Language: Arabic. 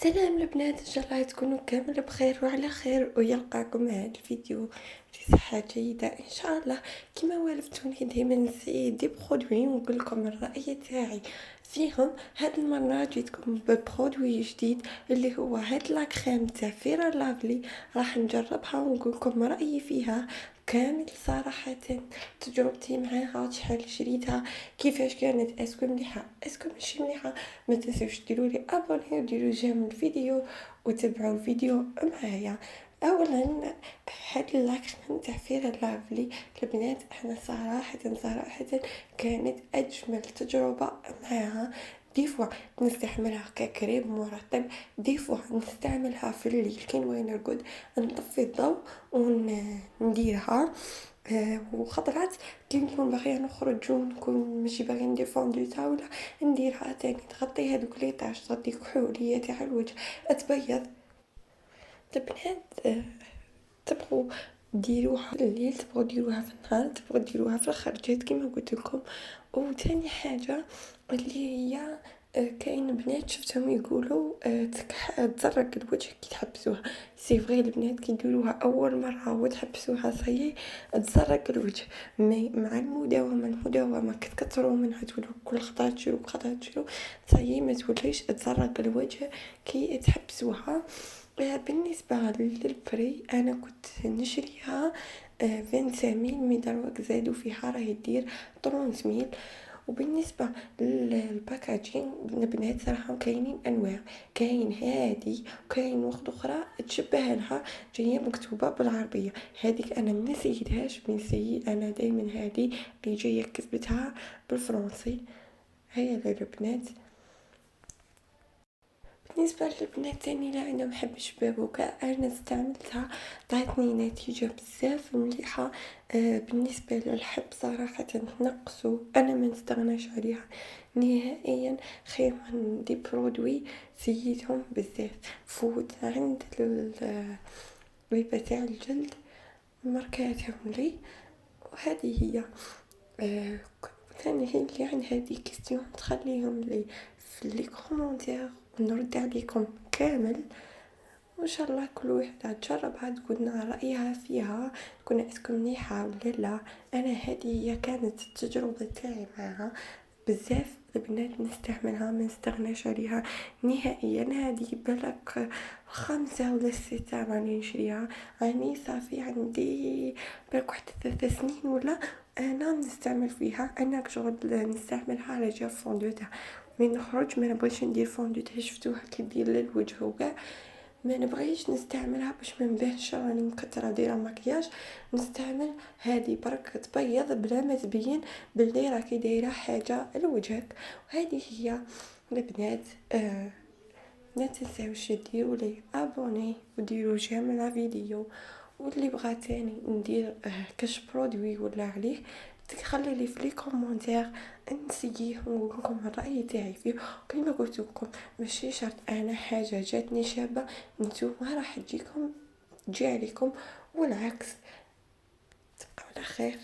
سلام البنات، ان شاء الله تكونوا كامل بخير وعلى خير، ويلقاكم هذا الفيديو في صحة جيدة ان شاء الله. كما والفتوني دائما نسيت دي برودوي ونقول لكم الرأي تاعي فيهم. هاد المرة جيتكم ببرودوي جديد اللي هو هاد لاكريم تاع فيرا لافلي. راح نجربها ونقول لكم رأيي فيها كامل صراحة. تجربتي معاها، شحال شريتها، كيفاش كانت، اسكو مليحة اسكو ماشي مليحة. ما تنسوش ديروا لي ابوني وديروا جيم الفيديو وتابعوا الفيديو معايا. اولا هاد اللاكريم تاع فيرا لافلي البنات، احنا صراحة كانت اجمل تجربة معاها. دي فوا نستعملها ككريم مرطب، دي فوا نستعملها في الليل كي نبغي نرقد، نطفي الضوء ونديرها. وخطرات كي نكون باغيه نخرج ونكون ماشي باغيه ندير فوندو ولا نديرها تاني، تغطي هذوك لي طاش، تغطي كحوليه تاع الوجه، تبيض. البنات تبغوا ديروها في الليل، تبغوا ديروها في النهار، تبغوا ديروها في الخرجات كما قلت لكم. وثاني حاجه اللي هي كاين بنات شفتهم يقولوا تزرق الوجه كي تحبسوها. سي فري البنات كي يديروها اول مره وتحبسوها صايي تزرق الوجه، مي مع المداومه كتكثروا منها، تولوا كل خطره تشيلوا صايي ما توليش تزرق الوجه كي تحبسوها. بالنسبة للبري أنا كنت نشريها 25,000، مي دروك زادوا فيها راهي دير 30,000. وبالنسبة للباكاجين البنات صراحة كاينين أنواع، كاين هادي وكاين واحدة أخرى تشبه لها جاية مكتوبة بالعربية. هاديك أنا منسيتهاش، أنا دايما هادي اللي جاية كتبتها بالفرنسي. هيا البنات. بالنسبة للبنات تاني اللي عندهم حب شبابوكا، أنا استعملتها عطاتني نتيجة بزاف مليحة. بالنسبة للحب صراحة تنقصوا، أنا ما نستغناش عليها نهائيا. خير من دي برودوي سيتهم بزاف. فوت عند الويبة تاع الجلد ماركاتهم لي، وهذه هي. ثاني هي اللي عن هذه كيستيون تخليهم لي في لي كومونتير ونرد عليكم كامل. وان شاء الله كل وحده تجربها تقولنا رايها فيها، تكون اسكو مليحه ولا لا. انا هذه هي كانت التجربه تاعي معها. بزاف البنات نستعملها، ما نستغناش عليها نهائيا. هذه بالك 5 ولا 6 راني نشريها، راني صافي عندي بالك واحد 3 سنين ولا انا نستعمل فيها. انا شغل نستعملها على جال فوندو تاع من نخرج، ما نبغيش ندير فوندو تاع شفتوها كي دير للوجه وكاع، ما نبغيش نستعملها باش ما نبانش راني مكثره دايره مكياج. نستعمل هذه برك تبيض بلا ما تبين باللي راكي دايره حاجه لوجهك. وهذه هي البنات. لا تنساوش ديروا لي ابوني وديروا جيم لا فيديو، واللي بغى تاني ندير كاش برودوي ولا عليه تخلي لي في لي كومونتير نسيه ونقول لكم الراي تاعي فيه. كما قلت لكم ماشي شرط انا حاجه جاتني شابه نتوما راح تجي عليكم والعكس. تبقوا على خير.